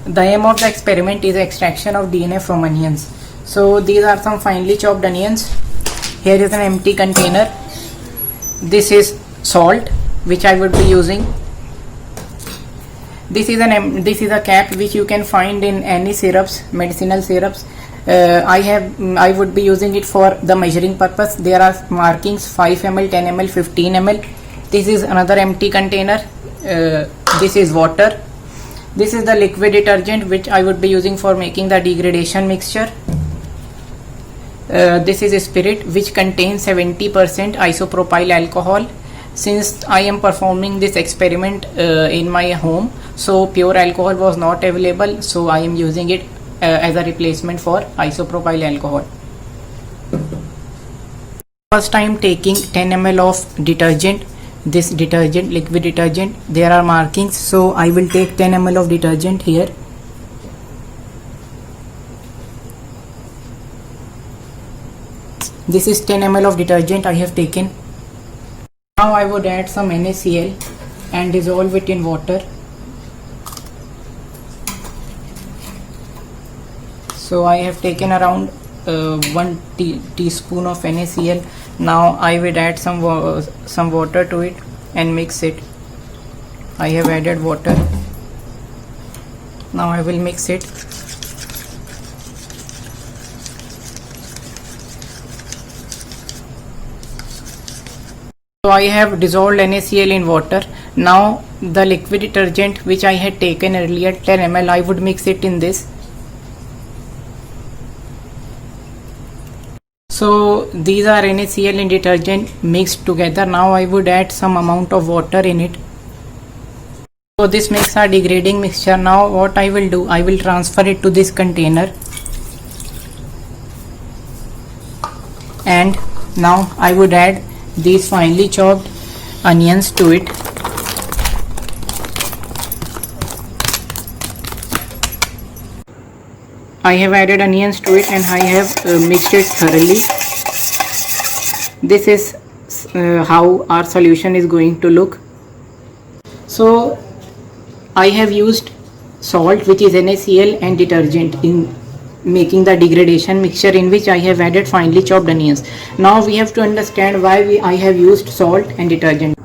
The aim of the experiment is extraction of DNA from onions. So these are some finely chopped onions. Here is an empty container. This is salt which I would be using. This is a cap which you can find in any syrups, medicinal syrups. I would be using it for the measuring purpose. There are markings 5 ml, 10 ml, 15 ml. This is another empty container. This is water. This is the liquid detergent which I would be using for making the degradation mixture. This is a spirit which contains 70% isopropyl alcohol. Since I am performing this experiment in my home, so pure alcohol was not available, so I am using it as a replacement for isopropyl alcohol. First I am taking 10 ml of detergent. This detergent, liquid detergent, there are markings, so I will take 10 ml of detergent here. This is 10 ml of detergent I have taken. Now I would add some NaCl and dissolve it in water. So I have taken around 1 teaspoon of NaCl. Now I will add some water to it and mix it. I have added water. Now I will mix it. So I have dissolved NaCl in water. Now the liquid detergent which I had taken earlier, 10 ml, I would mix it in this. So these are NaCl and detergent mixed together. Now I would add some amount of water in it. So this makes a degrading mixture. Now what I will do, I will transfer it to this container. And now I would add these finely chopped onions to it. I have added onions to it and I have mixed it thoroughly. This is how our solution is going to look. So I have used salt, which is NaCl, and detergent in making the degradation mixture, in which I have added finely chopped onions. Now we have to understand why I have used salt and detergent.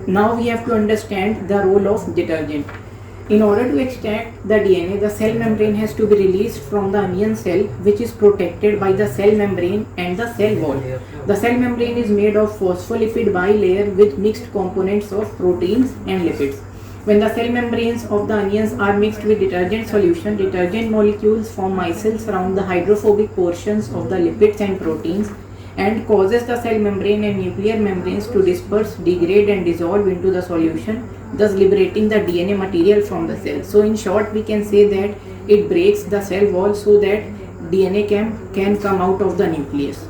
Now we have to understand the role of detergent. In order to extract the DNA, the cell membrane has to be released from the onion cell, which is protected by the cell membrane and the cell wall. The cell membrane is made of phospholipid bilayer with mixed components of proteins and lipids. When the cell membranes of the onions are mixed with detergent solution, detergent molecules form micelles around the hydrophobic portions of the lipids and proteins and causes the cell membrane and nuclear membranes to disperse, degrade and dissolve into the solution, thus liberating the DNA material from the cell. So in short, we can say that it breaks the cell wall so that DNA can come out of the nucleus.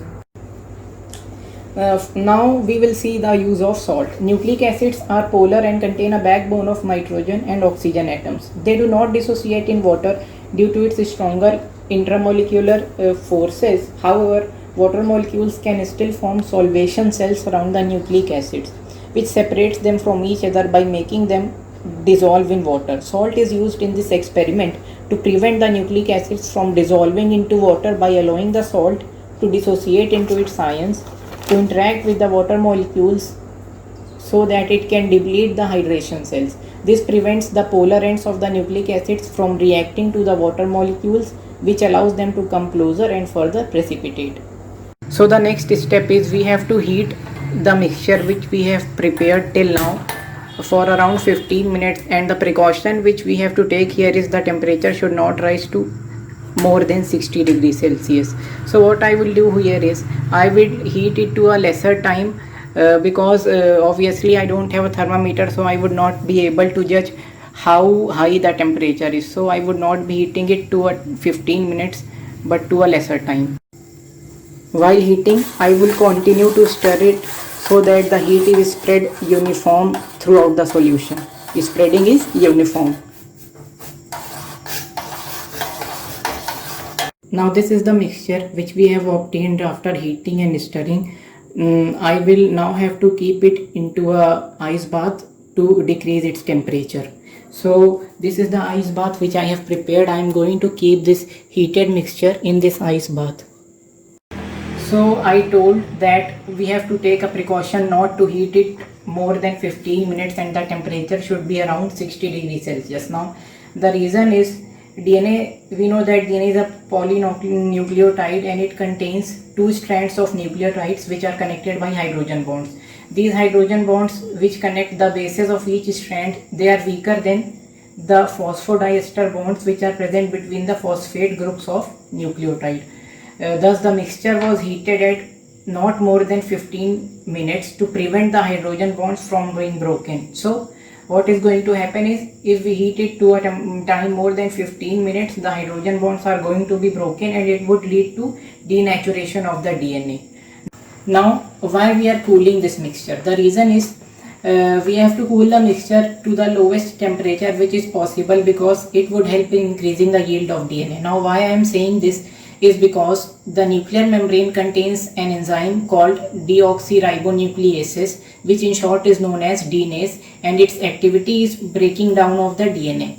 Now we will see the use of salt. Nucleic acids are polar and contain a backbone of nitrogen and oxygen atoms. They do not dissociate in water due to its stronger intramolecular forces. However, water molecules can still form solvation cells around the nucleic acids, which separates them from each other by making them dissolve in water. Salt is used in this experiment to prevent the nucleic acids from dissolving into water by allowing the salt to dissociate into its ions, to interact with the water molecules so that it can deplete the hydration cells. This prevents the polar ends of the nucleic acids from reacting to the water molecules, which allows them to come closer and further precipitate. So the next step is we have to heat the mixture which we have prepared till now for around 15 minutes, and the precaution which we have to take here is the temperature should not rise to more than 60 degrees Celsius. So what I will do here is I will heat it to a lesser time because obviously I don't have a thermometer, so I would not be able to judge how high the temperature is. So I would not be heating it to a 15 minutes but to a lesser time. While heating, I will continue to stir it so that the heat is spread uniform throughout the solution. The spreading is uniform. Now this is the mixture which we have obtained after heating and stirring. I will now have to keep it into a ice bath to decrease its temperature. So this is the ice bath which I have prepared. I am going to keep this heated mixture in this ice bath. So I told that we have to take a precaution not to heat it more than 15 minutes and the temperature should be around 60 degrees Celsius. Now the reason is DNA, we know that DNA is a polynucleotide and it contains two strands of nucleotides which are connected by hydrogen bonds. These hydrogen bonds which connect the bases of each strand, they are weaker than the phosphodiester bonds which are present between the phosphate groups of nucleotide. Thus the mixture was heated at not more than 15 minutes to prevent the hydrogen bonds from being broken. So what is going to happen is, if we heat it to a time more than 15 minutes, the hydrogen bonds are going to be broken and it would lead to denaturation of the DNA. Now why we are cooling this mixture? The reason is we have to cool the mixture to the lowest temperature which is possible, because it would help in increasing the yield of DNA. Now why I am saying this is because the nuclear membrane contains an enzyme called deoxyribonucleases, which in short is known as DNase, and its activity is breaking down of the DNA.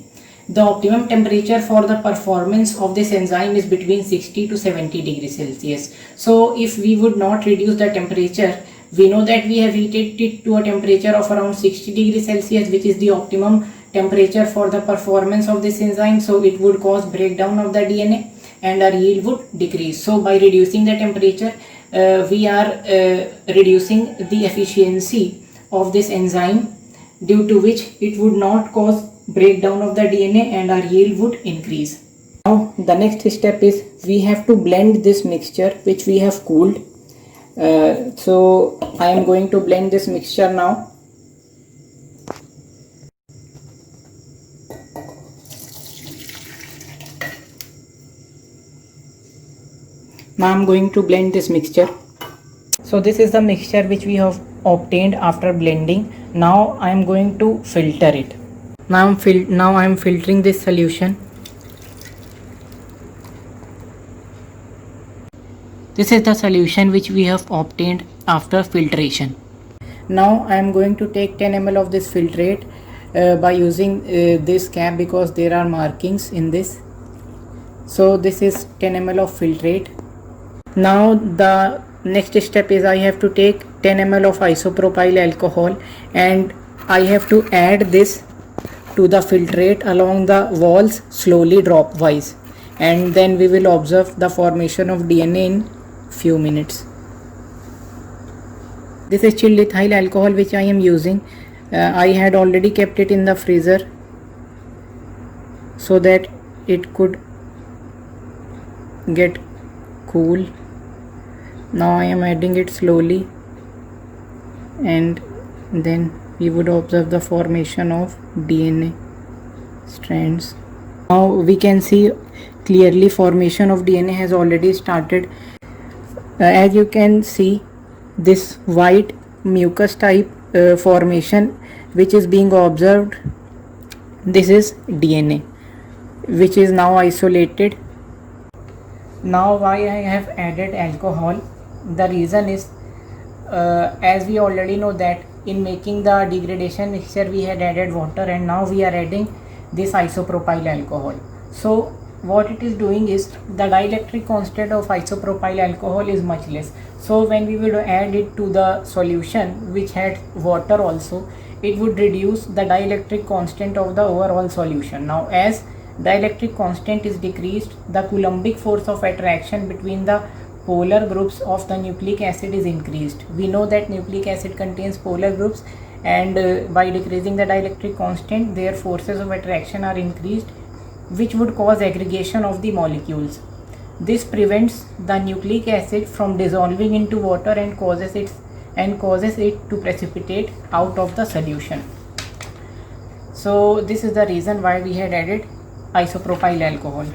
The optimum temperature for the performance of this enzyme is between 60 to 70 degrees Celsius. So if we would not reduce the temperature, we know that we have heated it to a temperature of around 60 degrees Celsius, which is the optimum temperature for the performance of this enzyme. So it would cause breakdown of the DNA and our yield would decrease. So by reducing the temperature, we are reducing the efficiency of this enzyme, due to which it would not cause breakdown of the DNA and our yield would increase. Now the next step is we have to blend this mixture which we have cooled. So I am going to blend this mixture now. Now I am going to blend this mixture. So this is the mixture which we have obtained after blending. Now I am going to filter it. Now I am filtering this solution. This is the solution which we have obtained after filtration. Now I am going to take 10 ml of this filtrate by using this cap, because there are markings in this. So this is 10 ml of filtrate. Now the next step is I have to take 10 ml of isopropyl alcohol and I have to add this to the filtrate along the walls slowly, drop wise, and then we will observe the formation of DNA in few minutes. This is chilled ethyl alcohol which I am using. I had already kept it in the freezer so that it could get cool. Now I am adding it slowly and then we would observe the formation of DNA strands. Now we can see clearly formation of DNA has already started. As you can see, this white mucus type formation which is being observed, this is DNA which is now isolated. Now why I have added alcohol? The reason is as we already know that in making the degradation mixture we had added water, and now we are adding this isopropyl alcohol. So what it is doing is the dielectric constant of isopropyl alcohol is much less. So when we will add it to the solution which had water also, it would reduce the dielectric constant of the overall solution. Now as dielectric constant is decreased, the Coulombic force of attraction between the polar groups of the nucleic acid is increased. We know that nucleic acid contains polar groups, and by decreasing the dielectric constant, their forces of attraction are increased, which would cause aggregation of the molecules. This prevents the nucleic acid from dissolving into water and causes it to precipitate out of the solution. So this is the reason why we had added isopropyl alcohol.